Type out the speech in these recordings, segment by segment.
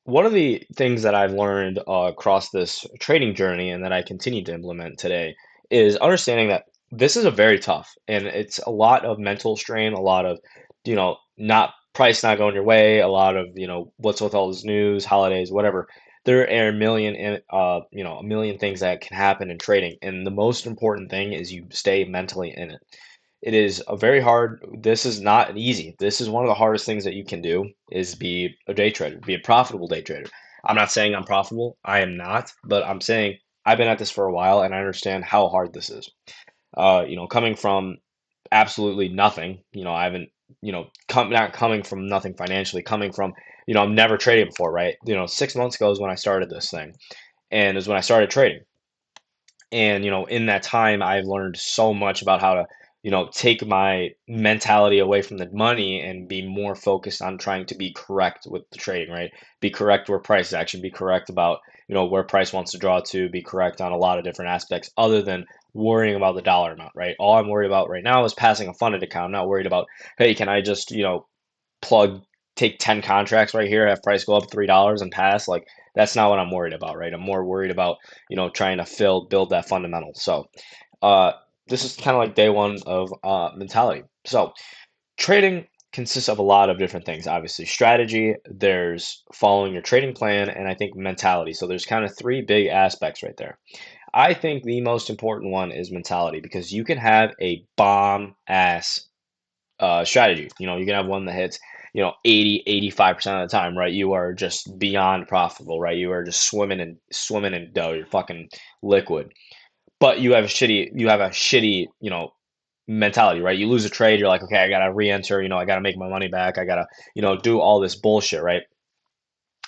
One of the things that I've learned across this trading journey and that I continue to implement today is understanding that this is a very tough and it's a lot of mental strain, a lot of, not price not going your way, a lot of, what's with all this news, holidays, whatever. There are a million, a million things that can happen in trading. And the most important thing is you stay mentally in it. It is a very hard. This is not easy. This is one of the hardest things that you can do is be a day trader, be a profitable day trader. I'm not saying I'm profitable. I am not, but I'm saying I've been at this for a while and I understand how hard this is. Coming from absolutely nothing, I haven't, not coming from nothing financially, coming from, I've never traded before, right? 6 months ago is when I started this thing and is when I started trading. And, in that time, I've learned so much about how to, take my mentality away from the money and be more focused on trying to be correct with the trading, right? Be correct where price is action, be correct about, where price wants to draw to, be correct on a lot of different aspects other than worrying about the dollar amount, right? All I'm worried about right now is passing a funded account. I'm not worried about, hey, can I just, plug take 10 contracts right here, have price go up $3 and pass. Like that's not what I'm worried about, right? I'm more worried about, trying to build that fundamental. So uh this is kind of like day one of mentality. So trading consists of a lot of different things. Obviously, strategy, there's following your trading plan, and I think mentality. So there's kind of three big aspects right there. I think the most important one is mentality because you can have a bomb ass strategy. You can have one that hits, 85% of the time, right? You are just beyond profitable, right? You are just swimming in dough. You're fucking liquid. But you have a shitty, mentality, right? You lose a trade, you're like, okay, I gotta re-enter, I gotta make my money back, I gotta, do all this bullshit, right?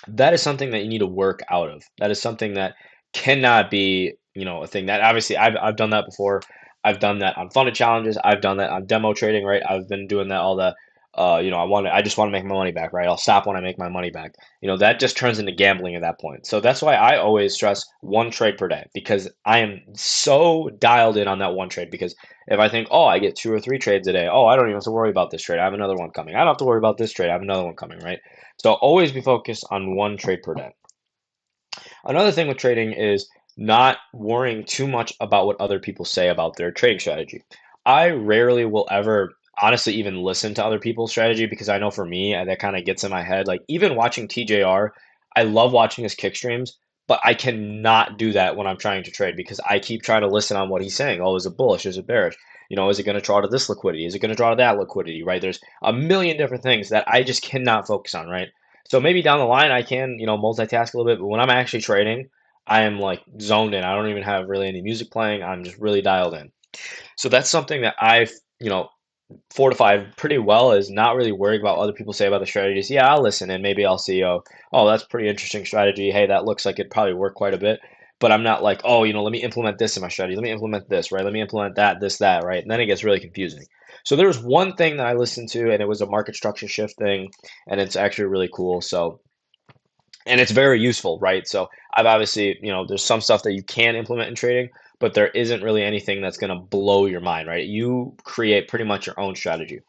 That is something that you need to work out of. That is something that cannot be, a thing that obviously I've done that before. I've done that on funded challenges. I've done that on demo trading, right? I've been doing that all the, I just want to make my money back, right? I'll stop when I make my money back. That just turns into gambling at that point. So that's why I always stress one trade per day because I am so dialed in on that one trade. Because if I think, oh, I get two or three trades a day, oh, I don't even have to worry about this trade. I have another one coming. I don't have to worry about this trade. I have another one coming, right? So always be focused on one trade per day. Another thing with trading is not worrying too much about what other people say about their trading strategy. I rarely will ever honestly even listen to other people's strategy because I know for me that kind of gets in my head. Like even watching TJR, I love watching his kick streams, but I cannot do that when I'm trying to trade because I keep trying to listen on what he's saying. Oh, is it bullish? Is it bearish? Is it going to draw to this liquidity? Is it going to draw to that liquidity? Right? There's a million different things that I just cannot focus on. Right? So maybe down the line I can, multitask a little bit, but when I'm actually trading, I am like zoned in. I don't even have really any music playing. I'm just really dialed in. So that's something that I've, fortified pretty well is not really worrying about what other people say about the strategies. Yeah, I'll listen and maybe I'll see, oh, that's pretty interesting strategy. Hey, that looks like it'd probably work quite a bit. But I'm not like, oh, let me implement this in my strategy. Let me implement this, right? Let me implement that, this, that, right? And then it gets really confusing. So there was one thing that I listened to, and it was a market structure shift thing, and it's actually really cool. So and it's very useful, right? So I've obviously, there's some stuff that you can implement in trading, but there isn't really anything that's going to blow your mind, right? You create pretty much your own strategy.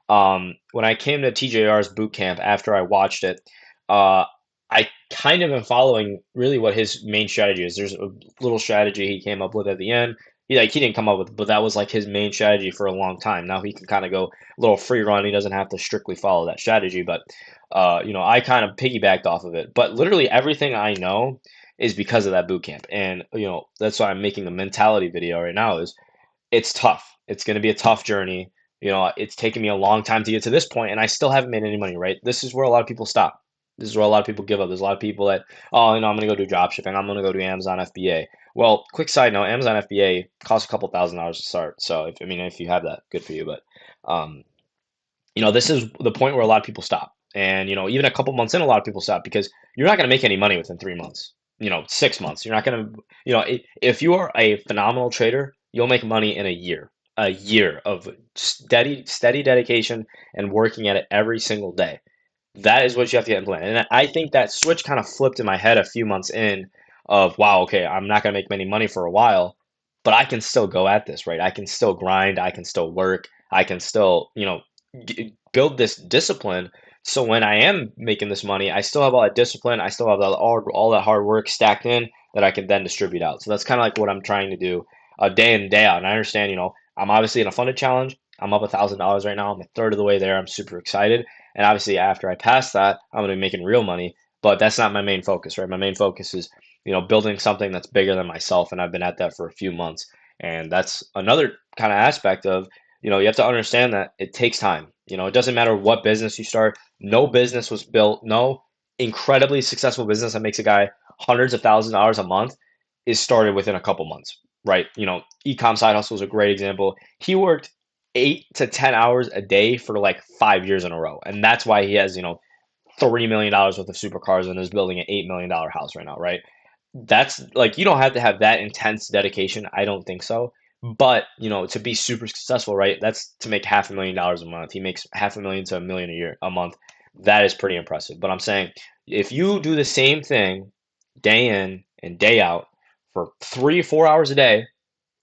When I came to TJR's boot camp after I watched it, uh, I kind of am following really what his main strategy is. There's a little strategy he came up with at the end. He didn't come up with, but that was like his main strategy for a long time. Now he can kind of go a little free run. He doesn't have to strictly follow that strategy, but I kind of piggybacked off of it. But literally everything I know is because of that boot camp, and that's why I'm making a mentality video right now. Is it's tough. It's going to be a tough journey. It's taken me a long time to get to this point, and I still haven't made any money, right? This is where a lot of people stop. This is where a lot of people give up. There's a lot of people that, oh, I'm going to go do drop shipping. I'm going to go do Amazon FBA. Well, quick side note, Amazon FBA costs a couple $1,000s to start. So, if you have that, good for you. But, um, this is the point where a lot of people stop. And, even a couple months in, a lot of people stop because you're not going to make any money within 3 months, 6 months. You're not going to, if you are a phenomenal trader, you'll make money in a year of steady dedication and working at it every single day. That is what you have to get implemented. And I think that switch kind of flipped in my head a few months in of, wow, okay, I'm not going to make many money for a while, but I can still go at this, right? I can still grind. I can still work. I can still, build this discipline So when I am making this money, I still have all that discipline. I still have all that hard work stacked in that I can then distribute out. So that's kind of like what I'm trying to do day in and day out. And I understand, I'm obviously in a funded challenge. I'm up $1,000 right now. I'm a third of the way there. I'm super excited. And obviously, after I pass that, I'm going to be making real money. But that's not my main focus, right? My main focus is, building something that's bigger than myself. And I've been at that for a few months. And that's another kind of aspect of, you have to understand that it takes time. It doesn't matter what business you start. No business was built, no incredibly successful business that makes a guy hundreds of thousands of dollars a month is started within a couple months, right? Ecom side hustle is a great example. He worked 8 to 10 hours a day for like 5 years in a row. And that's why he has, $3 million worth of supercars and is building an $8 million house right now, right? That's like you don't have to have that intense dedication. I don't think so. But to be super successful, right? That's to make $500,000 a month. He makes 500,000 to 1 million a month. That is pretty impressive. But I'm saying if you do the same thing day in and day out for 3 4 hours a day,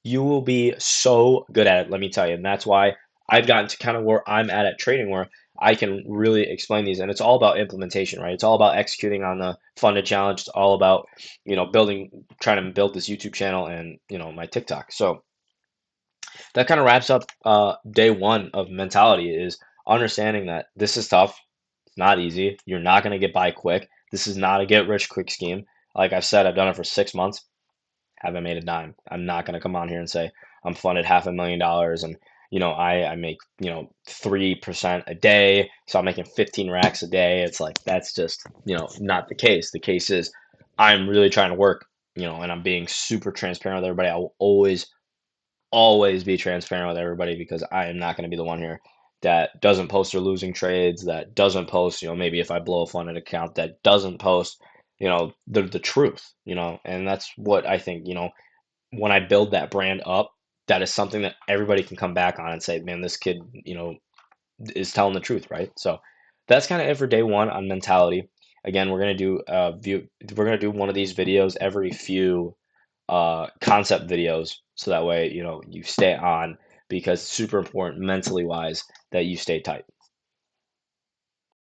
you will be so good at it, let me tell you. And that's why I've gotten to kind of where I'm at trading, where I can really explain these. And it's all about implementation, right? It's all about executing on the funded challenge. It's all about, trying to build this YouTube channel and, my TikTok. So that kind of wraps up day one of mentality is understanding that this is tough. It's not easy. You're not going to get by quick. This is not a get rich quick scheme. Like I've said, I've done it for 6 months, haven't made a dime. I'm not going to come on here and say I'm funded $500,000 and I make 3% a day, so I'm making 15 racks a day. It's like that's just not the case. The case is I'm really trying to work, and I'm being super transparent with everybody. I will always be transparent with everybody because I am not going to be the one here that doesn't post their losing trades, that doesn't post, maybe if I blow a funded account, that doesn't post, the truth, and that's what I think, when I build that brand up, that is something that everybody can come back on and say, man, this kid, is telling the truth, right? So that's kind of it for day one on mentality. Again, we're gonna do one of these videos every few concept videos, so that way you stay on because it's super important mentally wise that you stay tight.